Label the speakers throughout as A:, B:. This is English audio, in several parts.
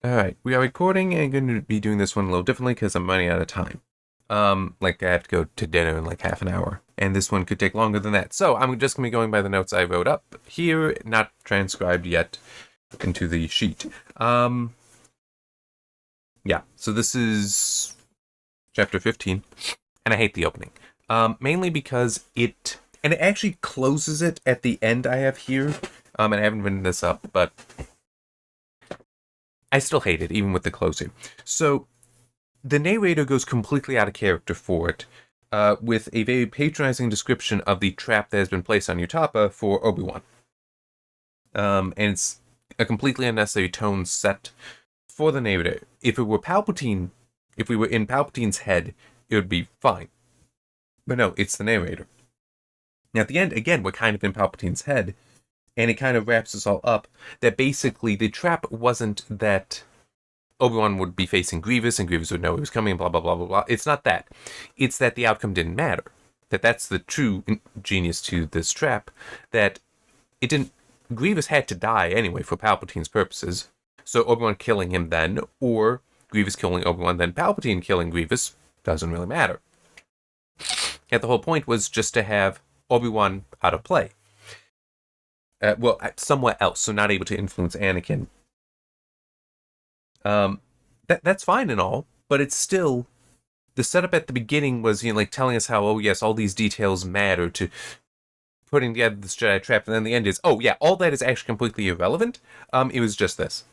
A: Alright, we are recording and going to be doing this one a little differently because I'm running out of time. Like I have to go to dinner in like half an hour, and this one could take longer than that. So I'm just going to be going by the notes I wrote up here, not transcribed yet into the sheet. Yeah, so this is chapter 15, and I hate the opening. Mainly because it actually closes it at the end I have here. And I haven't written this up, but I still hate it, even with the closing. So, the narrator goes completely out of character for it, with a very patronizing description of the trap that has been placed on Utappa for Obi-Wan. And it's a completely unnecessary tone set for the narrator. If it were Palpatine, if we were in Palpatine's head, it would be fine. But no, it's the narrator. Now, at the end, again, we're kind of in Palpatine's head, and it kind of wraps us all up that basically the trap wasn't that Obi-Wan would be facing Grievous and Grievous would know he was coming, blah, blah, blah, blah, blah. It's not that. It's that the outcome didn't matter. That's the true genius to this trap, that it didn't... Grievous had to die anyway for Palpatine's purposes, so Obi-Wan killing him then, or Grievous killing Obi-Wan, then Palpatine killing Grievous, doesn't really matter. And the whole point was just to have Obi-Wan out of play. Somewhere else, so not able to influence Anakin. That's fine and all, but it's still... The setup at the beginning was, like telling us how, oh yes, all these details matter to putting together this Jedi trap, and then the end is, oh yeah, all that is actually completely irrelevant. It was just this.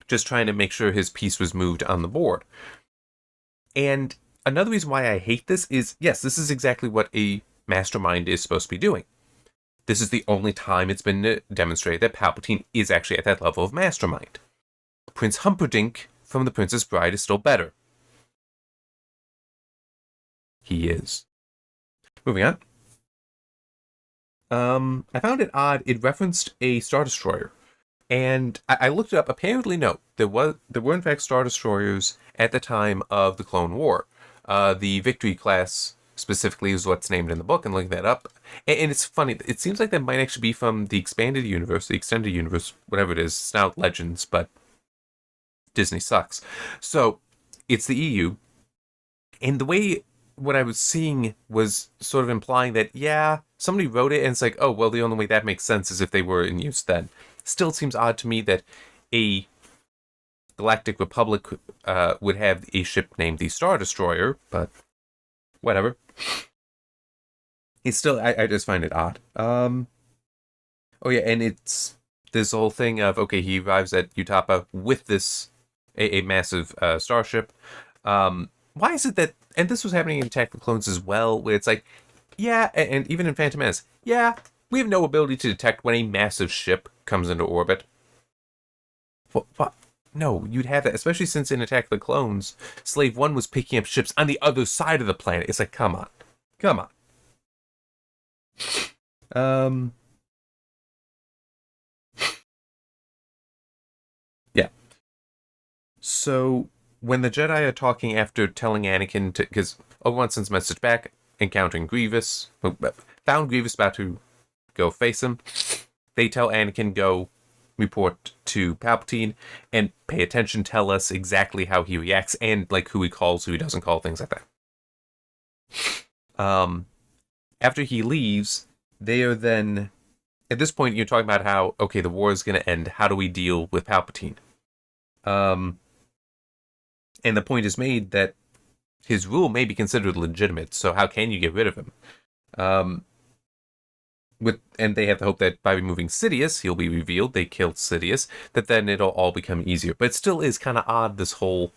A: Just trying to make sure his piece was moved on the board. And another reason why I hate this is, yes, this is exactly what a mastermind is supposed to be doing. This is the only time it's been demonstrated that Palpatine is actually at that level of mastermind. Prince Humperdinck from The Princess Bride is still better. He is. Moving on. I found it odd. It referenced a Star Destroyer. And I looked it up. Apparently, no. There were in fact Star Destroyers at the time of the Clone War. The Victory class specifically is what's named in the book, and looking that up. And it's funny. It seems like that might actually be from the expanded universe, the extended universe, whatever it is. It's now Legends, but Disney sucks. So, it's the EU. And the way what I was seeing was sort of implying that, yeah, somebody wrote it and it's like, oh, well, the only way that makes sense is if they were in use then. Still seems odd to me that a Galactic Republic would have a ship named the Star Destroyer, but whatever. It's still, I just find it odd. Oh yeah, and it's this whole thing of, okay, he arrives at Utappa with this, a massive starship. Why is it that, and this was happening in Attack of the Clones as well, where it's like, yeah, and even in Phantom Menace, yeah, we have no ability to detect when a massive ship comes into orbit. What? No, you'd have that, especially since in Attack of the Clones, Slave 1 was picking up ships on the other side of the planet. It's like, come on. Come on. Yeah. So, when the Jedi are talking after telling Anakin to, because Obi-Wan sends a message back, encountering Grievous, found Grievous about to go face him, they tell Anakin, go report to Palpatine, and pay attention, tell us exactly how he reacts, and like who he calls, who he doesn't call, things like that. After he leaves, they are then, at this point, you're talking about how, okay, the war is going to end, how do we deal with Palpatine? And the point is made that his rule may be considered legitimate, so how can you get rid of him? And they have the hope that by removing Sidious, he'll be revealed, they killed Sidious, that then it'll all become easier. But it still is kind of odd, this whole...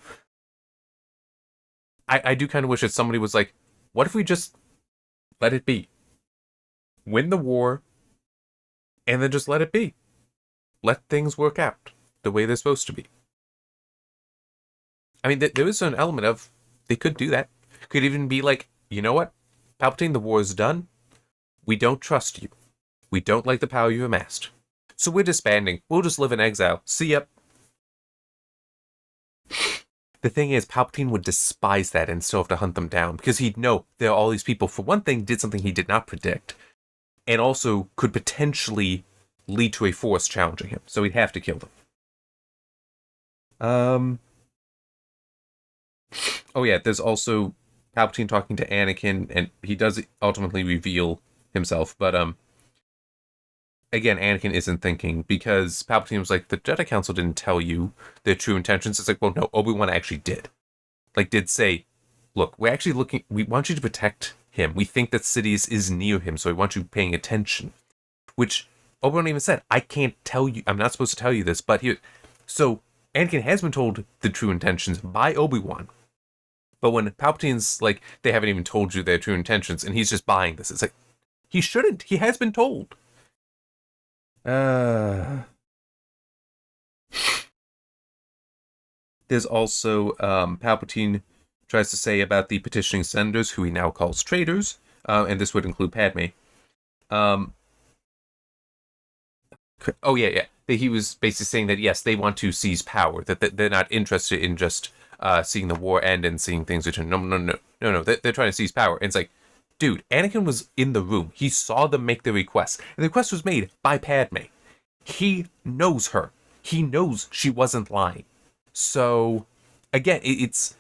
A: I do kind of wish that somebody was like, what if we just let it be? Win the war, and then just let it be. Let things work out the way they're supposed to be. I mean, there is an element of, they could do that. Could even be like, you know what? Palpatine, the war is done. We don't trust you. We don't like the power you've amassed. So we're disbanding. We'll just live in exile. See ya. The thing is, Palpatine would despise that and still have to hunt them down, because he'd know there are all these people, for one thing, did something he did not predict, and also could potentially lead to a force challenging him, so he'd have to kill them. Um. Oh yeah, there's also Palpatine talking to Anakin, and he does ultimately reveal himself, but again, Anakin isn't thinking because Palpatine was like, the Jedi Council didn't tell you their true intentions. It's like, well, no, Obi-Wan actually did. Like, did say, look, we're actually looking, we want you to protect him. We think that Sidious is near him, so we want you paying attention. Which Obi-Wan even said, I can't tell you, I'm not supposed to tell you this, but here. So Anakin has been told the true intentions by Obi-Wan. But when Palpatine's like, they haven't even told you their true intentions, and he's just buying this, it's like, he shouldn't. He has been told. There's also Palpatine tries to say about the petitioning senators, who he now calls traitors, and this would include Padme. Um, oh yeah. He was basically saying that yes, they want to seize power. That they're not interested in just seeing the war end and seeing things return. No. They're trying to seize power. And it's like, dude, Anakin was in the room. He saw them make the request, and the request was made by Padme. He knows her. He knows she wasn't lying. So, again, it's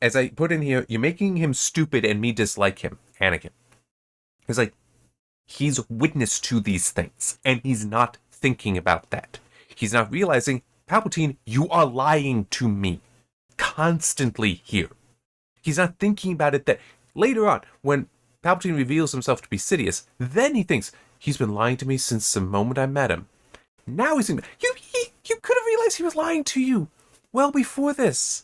A: as I put in here, you're making him stupid and me dislike him, Anakin. It's like, he's witness to these things, and he's not thinking about that. He's not realizing, Palpatine, you are lying to me constantly here. He's not thinking about it that later on, when Palpatine reveals himself to be Sidious, then he thinks, he's been lying to me since the moment I met him. Now he's thinking, you could have realized he was lying to you well before this.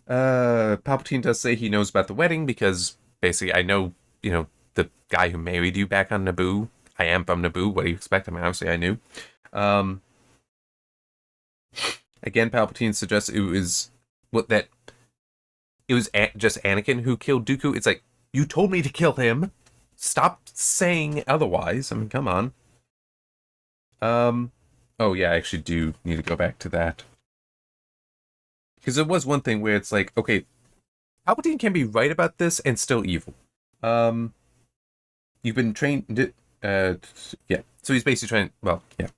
A: Palpatine does say he knows about the wedding because basically I know, the guy who married you back on Naboo. I am from Naboo. What do you expect? I mean, obviously I knew. Again, Palpatine suggests it was just Anakin who killed Dooku. It's like, you told me to kill him. Stop saying otherwise. I mean, come on. Oh yeah, I actually do need to go back to that. Because there was one thing where it's like, okay, Palpatine can be right about this and still evil. You've been trained, yeah. So he's basically trying, well, yeah.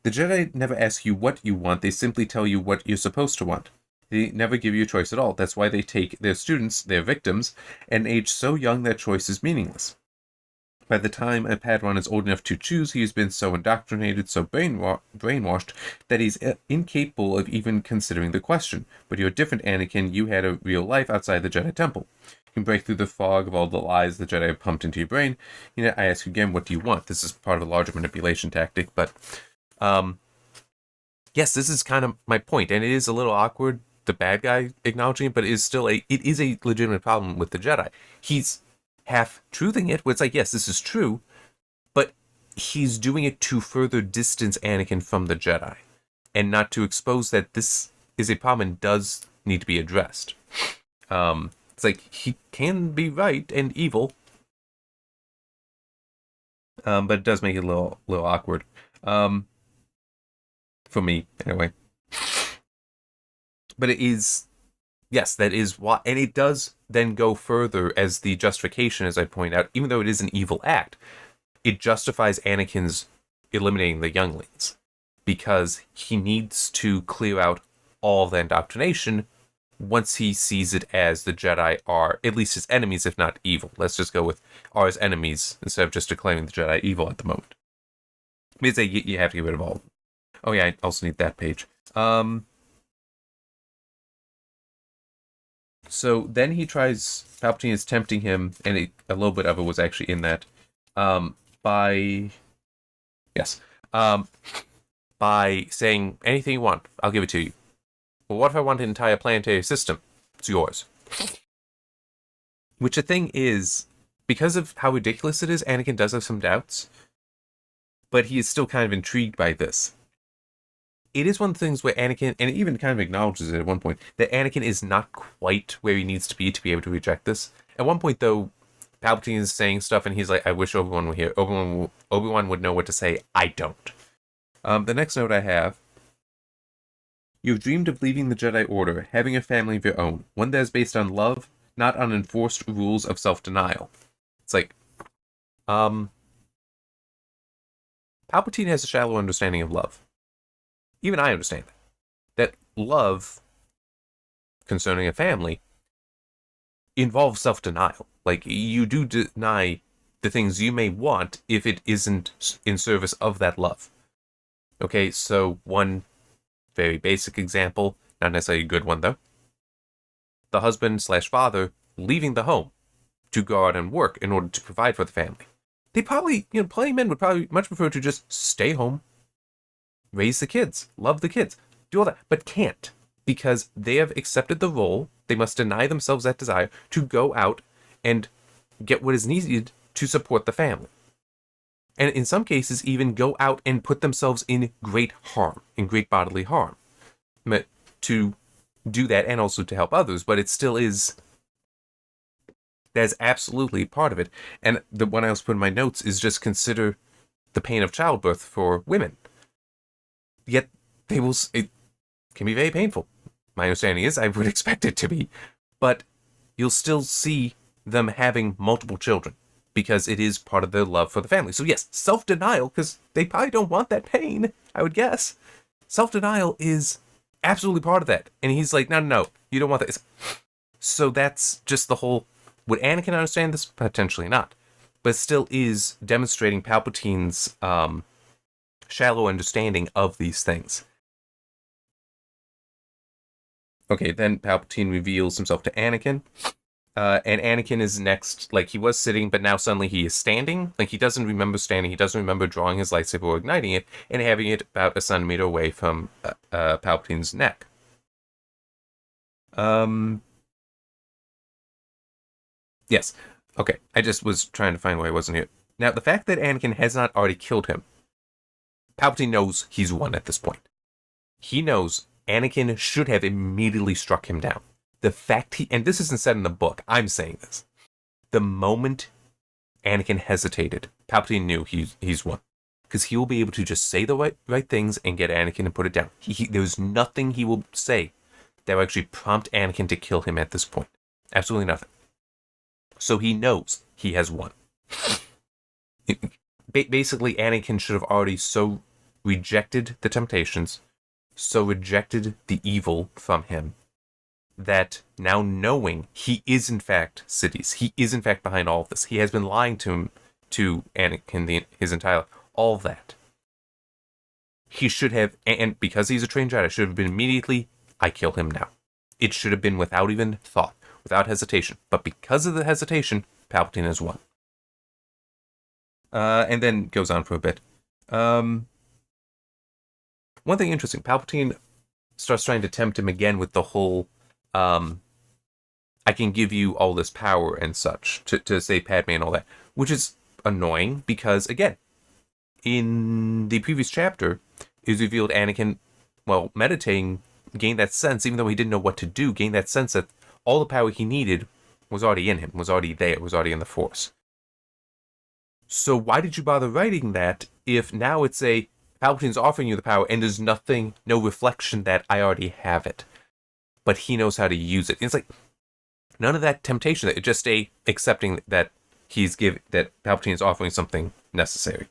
A: The Jedi never ask you what you want, they simply tell you what you're supposed to want. They never give you a choice at all. That's why they take their students, their victims, and age so young that choice is meaningless. By the time a Padawan is old enough to choose, he has been so indoctrinated, so brainwashed, that he's incapable of even considering the question. But you're a different Anakin. You had a real life outside the Jedi Temple. You can break through the fog of all the lies the Jedi have pumped into your brain. I ask you again, what do you want? This is part of a larger manipulation tactic, but yes, this is kind of my point, and it is a little awkward, the bad guy acknowledging it, but it is a legitimate problem with the Jedi. He's half-truthing it, where it's like, yes, this is true, but he's doing it to further distance Anakin from the Jedi, and not to expose that this is a problem and does need to be addressed. It's like, he can be right and evil, but it does make it a little awkward. For me, anyway. But it is, yes, that is why, and it does then go further as the justification, as I point out, even though it is an evil act, it justifies Anakin's eliminating the younglings, because he needs to clear out all the indoctrination once he sees it as the Jedi are at least his enemies, if not evil. Let's just go with are his enemies instead of just declaring the Jedi evil at the moment. Means that you have to get rid of all of them. Oh yeah, I also need that page. So then he tries, Palpatine is tempting him, and a little bit of it was actually in that, by saying, anything you want, I'll give it to you. Well, what if I want an entire planetary system? It's yours. Which the thing is, because of how ridiculous it is, Anakin does have some doubts, but he is still kind of intrigued by this. It is one of the things where Anakin, and it even kind of acknowledges it at one point, that Anakin is not quite where he needs to be able to reject this. At one point, though, Palpatine is saying stuff, and he's like, I wish Obi-Wan were here. Obi-Wan would know what to say. I don't. The next note I have, you've dreamed of leaving the Jedi Order, having a family of your own, one that is based on love, not on enforced rules of self-denial. It's like, Palpatine has a shallow understanding of love. Even I understand that. That love concerning a family involves self-denial. Like, you do deny the things you may want if it isn't in service of that love. Okay, so one very basic example, not necessarily a good one though. The husband/father leaving the home to go out and work in order to provide for the family. They probably, plenty of men would probably much prefer to just stay home, raise the kids, love the kids, do all that, but can't, because they have accepted the role. They must deny themselves that desire to go out and get what is needed to support the family. And in some cases, even go out and put themselves in great harm, in great bodily harm, to do that and also to help others. But it still is, that's absolutely part of it. And the one I also put in my notes is just consider the pain of childbirth for women. Yet it can be very painful. My understanding is I would expect it to be, but you'll still see them having multiple children because it is part of their love for the family. So yes, self-denial, because they probably don't want that pain, I would guess. Self-denial is absolutely part of that. And he's like, no, you don't want that. So that's just the whole, would Anakin understand this? Potentially not. But it still is demonstrating Palpatine's shallow understanding of these things. Okay, then Palpatine reveals himself to Anakin. And Anakin is next, like, he was sitting, but now suddenly he is standing. Like, he doesn't remember standing, he doesn't remember drawing his lightsaber or igniting it, and having it about a centimeter away from Palpatine's neck. Yes. Okay, I just was trying to find why I wasn't here. Now, the fact that Anakin has not already killed him, Palpatine knows he's won at this point. He knows Anakin should have immediately struck him down. The fact and this isn't said in the book, I'm saying this. The moment Anakin hesitated, Palpatine knew he's won. Because he will be able to just say the right things and get Anakin to put it down. There's nothing he will say that will actually prompt Anakin to kill him at this point. Absolutely nothing. So he knows he has won. Basically, Anakin should have already so rejected the temptations, so rejected the evil from him, that now knowing he is in fact Sidious, he is in fact behind all of this, he has been lying to Anakin his entire life, all of that. He should have, and because he's a trained Jedi, should have been immediately, I kill him now. It should have been without even thought, without hesitation. But because of the hesitation, Palpatine has won. And then goes on for a bit. One thing interesting, Palpatine starts trying to tempt him again with the whole, I can give you all this power and such, to save Padme and all that, which is annoying because, again, in the previous chapter, it was revealed Anakin, while meditating, gained that sense, even though he didn't know what to do, gained that sense that all the power he needed was already in him, was already there, was already in the Force. So why did you bother writing that if now it's Palpatine's offering you the power and there's no reflection that I already have it, but he knows how to use it. It's like none of that temptation. It's just accepting that that Palpatine is offering something necessary.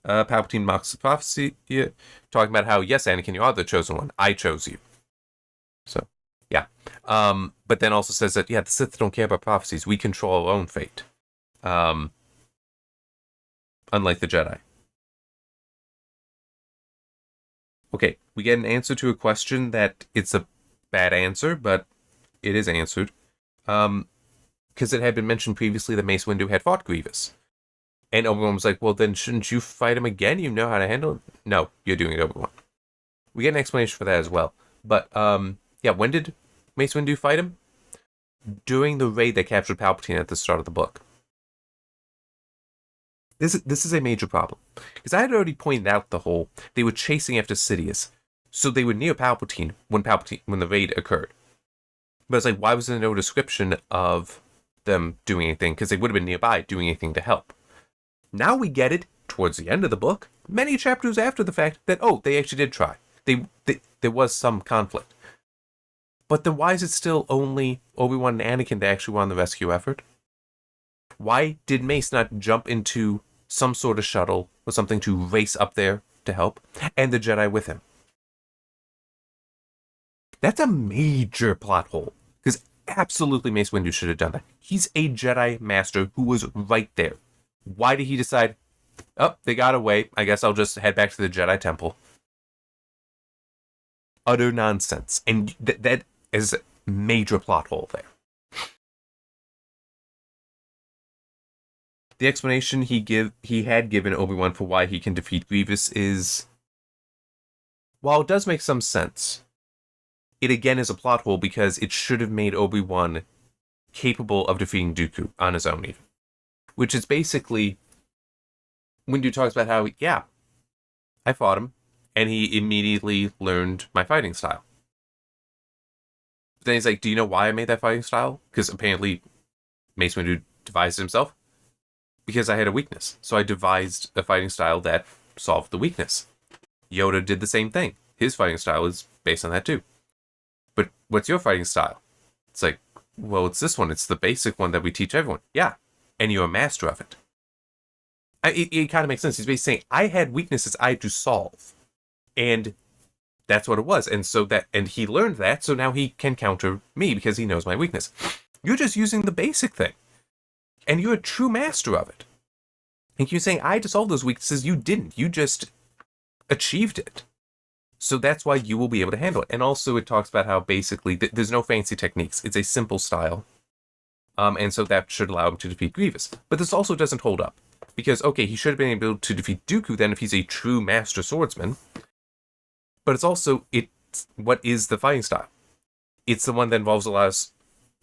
A: Palpatine mocks the prophecy, talking about how, yes, Anakin, you are the chosen one. I chose you. So, yeah. But then also says that, the Sith don't care about prophecies. We control our own fate. Unlike the Jedi. Okay, we get an answer to a question that it's a bad answer, but it is answered. Because it had been mentioned previously that Mace Windu had fought Grievous. And Obi-Wan was like, well, then shouldn't you fight him again? You know how to handle it? No, you're doing it, Obi-Wan. We get an explanation for that as well. But, when did Mace Windu fight him? During the raid that captured Palpatine at the start of the book. This is a major problem. Because I had already pointed out they were chasing after Sidious. So they were near Palpatine when the raid occurred. But it's like, why was there no description of them doing anything? Because they would have been nearby doing anything to help. Now we get it towards the end of the book, many chapters after the fact, that, they actually did try. There was some conflict. But then why is it still only Obi-Wan and Anakin that actually were on the rescue effort? Why did Mace not jump into some sort of shuttle or something to race up there to help, and the Jedi with him. That's a major plot hole, because absolutely Mace Windu should have done that. He's a Jedi Master who was right there. Why did he decide, oh, they got away, I guess I'll just head back to the Jedi Temple? Utter nonsense. And that is a major plot hole there. The explanation he had given Obi-Wan for why he can defeat Grievous is, while it does make some sense, it again is a plot hole because it should have made Obi-Wan capable of defeating Dooku on his own even. Which is basically, Windu talks about how, yeah, I fought him, and he immediately learned my fighting style. But then he's like, do you know why I made that fighting style? Because apparently Mace Windu devised it himself. Because I had a weakness. So I devised a fighting style that solved the weakness. Yoda did the same thing. His fighting style is based on that too. But what's your fighting style? It's like, well, it's this one. It's the basic one that we teach everyone. Yeah. And you're a master of it. It kind of makes sense. He's basically saying, I had weaknesses I had to solve. And that's what it was. And he learned that, so now he can counter me because he knows my weakness. You're just using the basic thing. And you're a true master of it. And you're saying, I had to solve those weaknesses. You didn't. You just achieved it. So that's why you will be able to handle it. And also it talks about how basically there's no fancy techniques. It's a simple style. And so that should allow him to defeat Grievous. But this also doesn't hold up. Because, okay, he should have been able to defeat Dooku then if he's a true master swordsman. But it's also, what is the fighting style? It's the one that involves a lot of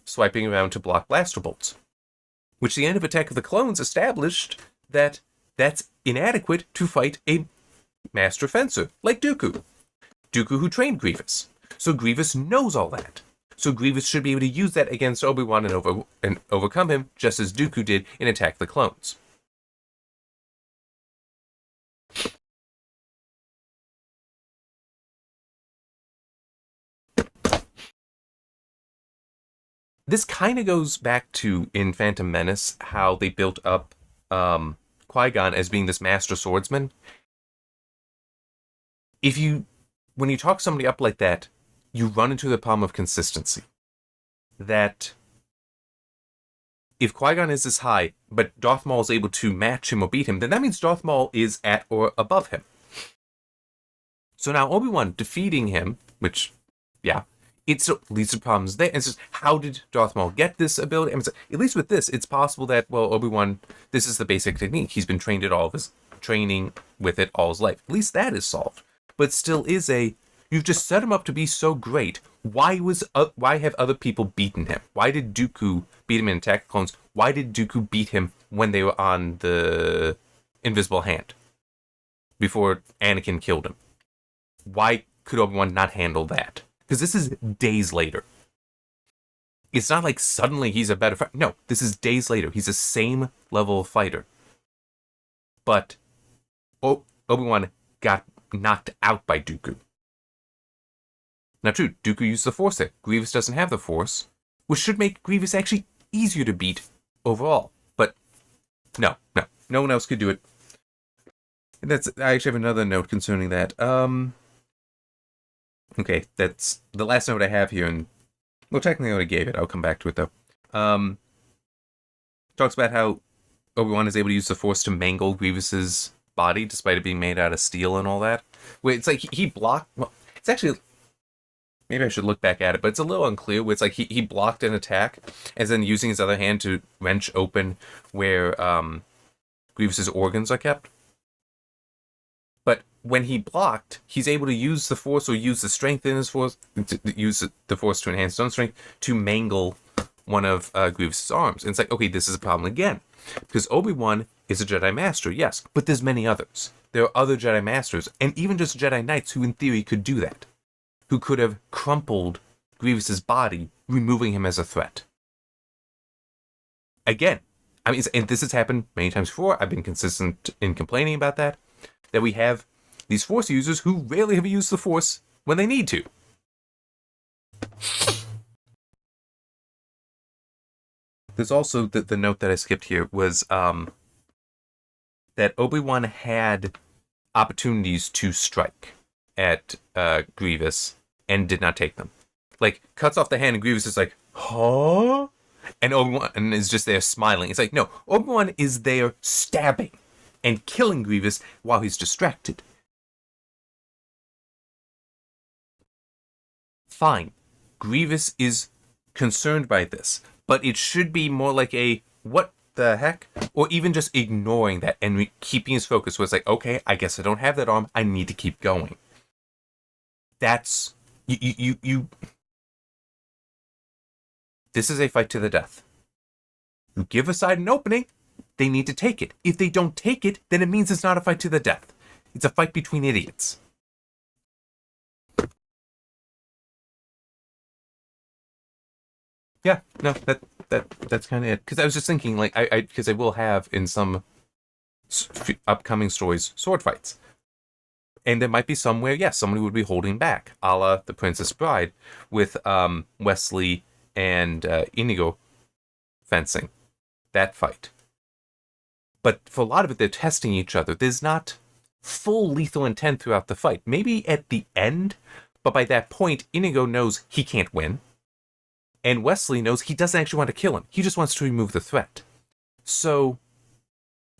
A: swiping around to block blaster bolts. Which the end of Attack of the Clones established that that's inadequate to fight a master fencer, like Dooku. Dooku who trained Grievous. So Grievous knows all that. So Grievous should be able to use that against Obi-Wan and overcome him, just as Dooku did in Attack of the Clones. This kind of goes back to, in Phantom Menace, how they built up Qui-Gon as being this master swordsman. When you talk somebody up like that, you run into the problem of consistency. That if Qui-Gon is this high, but Darth Maul is able to match him or beat him, then that means Darth Maul is at or above him. So now Obi-Wan defeating him, which, yeah, it leads to problems there. And it's just, how did Darth Maul get this ability? I mean, at least with this, it's possible that, well, Obi-Wan, this is the basic technique. He's been trained at all of his training with it all his life. At least that is solved. But still is you've just set him up to be so great. Why have other people beaten him? Why did Dooku beat him in Attack of the Clones? Why did Dooku beat him when they were on the Invisible Hand? Before Anakin killed him. Why could Obi-Wan not handle that? Because this is days later. It's not like suddenly he's a better fighter. No, this is days later. He's the same level of fighter. But Obi-Wan got knocked out by Dooku. Now true, Dooku used the Force there. Grievous doesn't have the Force, which should make Grievous actually easier to beat overall. But no one else could do it. And I actually have another note concerning that. Okay, that's the last note I have here, and well, technically I already gave it. I'll come back to it though. Talks about how Obi-Wan is able to use the Force to mangle Grievous's body, despite it being made out of steel and all that. Where it's like he blocked. Well, it's actually, maybe I should look back at it, but it's a little unclear. Where it's like he blocked an attack, and then using his other hand to wrench open where Grievous's organs are kept. But when he blocked, he's able to use the Force or use the strength in his Force, to use the Force to enhance his own strength, to mangle one of Grievous's arms. And it's like, okay, this is a problem again. Because Obi-Wan is a Jedi Master, yes, but there's many others. There are other Jedi Masters, and even just Jedi Knights who in theory could do that. Who could have crumpled Grievous's body, removing him as a threat. Again, I mean, and this has happened many times before. I've been consistent in complaining about that we have these Force users who rarely have used the Force when they need to. There's also the note that I skipped here was that that Obi-Wan had opportunities to strike at Grievous and did not take them. Like, cuts off the hand and Grievous is like, huh? And Obi-Wan is just there smiling. It's like, no, Obi-Wan is there stabbing and killing Grievous while he's distracted. Fine. Grievous is concerned by this, but it should be more like a, what the heck? Or even just ignoring that and keeping his focus where it's like, okay, I guess I don't have that arm. I need to keep going. That's, you this is a fight to the death. You give a side an opening, they need to take it. If they don't take it, then it means it's not a fight to the death. It's a fight between idiots. Yeah, no, that's kind of it. Because I was just thinking, like, because I will have in some upcoming stories sword fights, and there might be somewhere, yes, somebody would be holding back, a la The Princess Bride, with Wesley and Inigo fencing that fight. But for a lot of it, they're testing each other. There's not full lethal intent throughout the fight. Maybe at the end, but by that point, Inigo knows he can't win. And Wesley knows he doesn't actually want to kill him. He just wants to remove the threat. So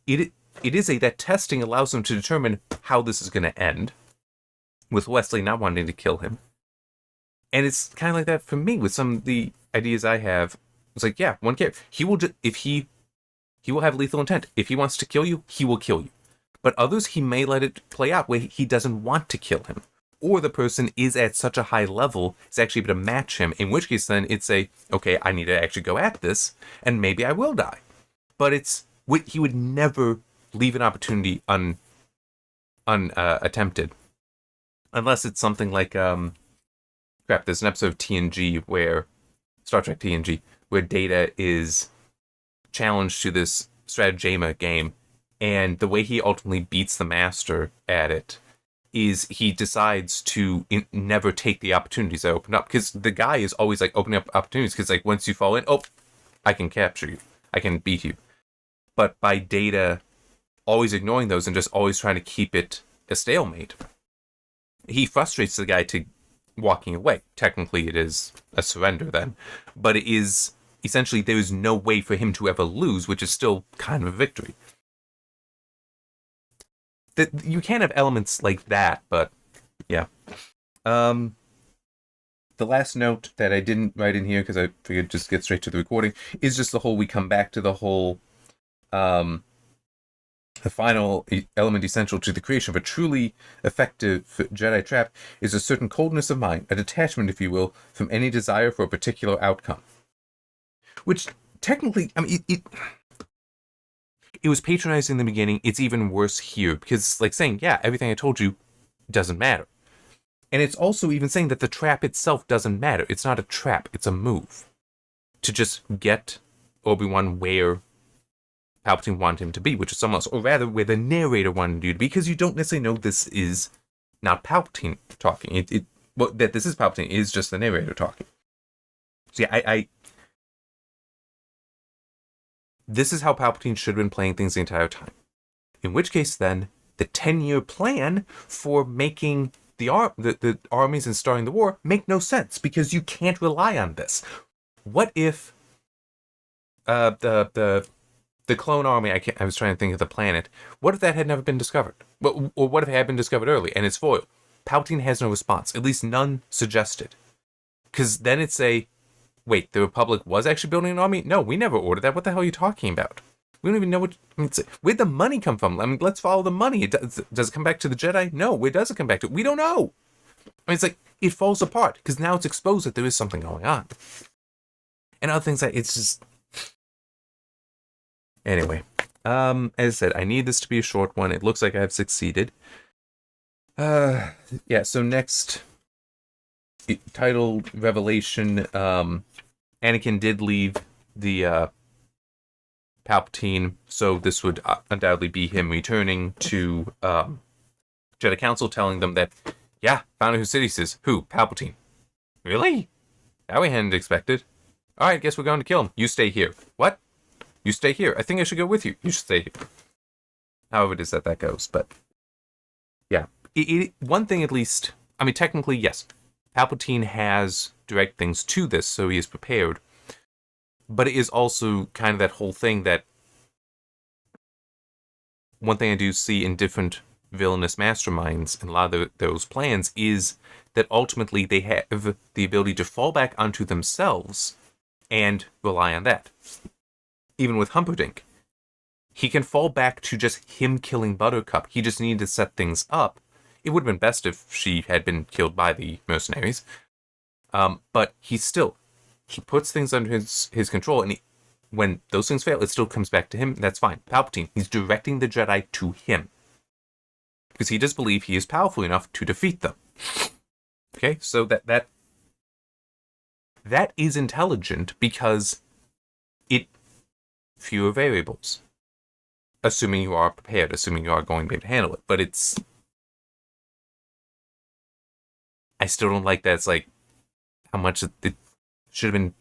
A: it is that testing allows them to determine how this is going to end, with Wesley not wanting to kill him. And it's kind of like that for me with some of the ideas I have. It's like, yeah, one character, he will he will have lethal intent. If he wants to kill you, he will kill you. But others, he may let it play out where he doesn't want to kill him. Or the person is at such a high level, is actually able to match him, in which case then it's okay, I need to actually go at this, and maybe I will die. But he would never leave an opportunity unattempted. Unless it's something like, there's an episode of TNG Star Trek TNG, where Data is challenged to this stratagema game, and the way he ultimately beats the Master at it is he decides to never take the opportunities that open up. Because the guy is always like opening up opportunities, because like once you fall in, I can capture you. I can beat you. But by Data always ignoring those and just always trying to keep it a stalemate, he frustrates the guy to walking away. Technically it is a surrender then. But it is essentially there is no way for him to ever lose, which is still kind of a victory. That you can have elements like that, but yeah. The last note that I didn't write in here because I figured just get straight to the recording is just the whole, we come back to the whole the final element essential to the creation of a truly effective Jedi trap is a certain coldness of mind, a detachment, if you will, from any desire for a particular outcome. Which technically, I mean, it was patronizing in the beginning. It's even worse here because it's like saying, yeah, everything I told you doesn't matter. And it's also even saying that the trap itself doesn't matter. It's not a trap. It's a move to just get Obi-Wan where Palpatine wanted him to be, which is somewhere else. Or rather, where the narrator wanted you to be, because you don't necessarily know this is not Palpatine talking. That this is Palpatine is just the narrator talking. So yeah, this is how Palpatine should have been playing things the entire time. In which case, then, the 10-year plan for making the armies and starting the war make no sense, because you can't rely on this. What if the clone army, I was trying to think of the planet, what if that had never been discovered? Or what if it had been discovered early and it's foiled? Palpatine has no response, at least none suggested. Because then it's wait, the Republic was actually building an army? No, we never ordered that. What the hell are you talking about? We don't even know where'd the money come from? I mean, let's follow the money. Does it come back to the Jedi? No. Where does it come back to? We don't know. I mean, it's like, it falls apart, because now it's exposed that there is something going on. And other things it's just... Anyway, as I said, I need this to be a short one. It looks like I've succeeded. Yeah, so next... titled Revelation, Anakin did leave the Palpatine, so this would undoubtedly be him returning to Jedi Council, telling them that, yeah, found out who Sidious is. Who? Palpatine. Really? That we hadn't expected. Alright, guess we're going to kill him. You stay here. What? You stay here. I think I should go with you. You should stay here. however it is that goes. But yeah, one thing at least. I mean, technically, yes, Palpatine has direct things to this, so he is prepared. But it is also kind of that whole thing that one thing I do see in different villainous masterminds and a lot of those plans is that ultimately they have the ability to fall back onto themselves and rely on that. Even with Humperdinck, he can fall back to just him killing Buttercup. He just needed to set things up. It would have been best if she had been killed by the mercenaries. But he puts things under his control, and when those things fail, it still comes back to him. That's fine. Palpatine, he's directing the Jedi to him. Because he does believe he is powerful enough to defeat them. Okay, so that is intelligent because fewer variables. Assuming you are prepared, assuming you are going to be able to handle it. But I still don't like that. It's like how much it should have been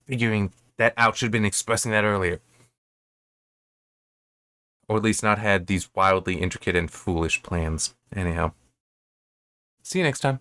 A: figuring that out, should have been expressing that earlier. Or at least not had these wildly intricate and foolish plans. Anyhow. See you next time.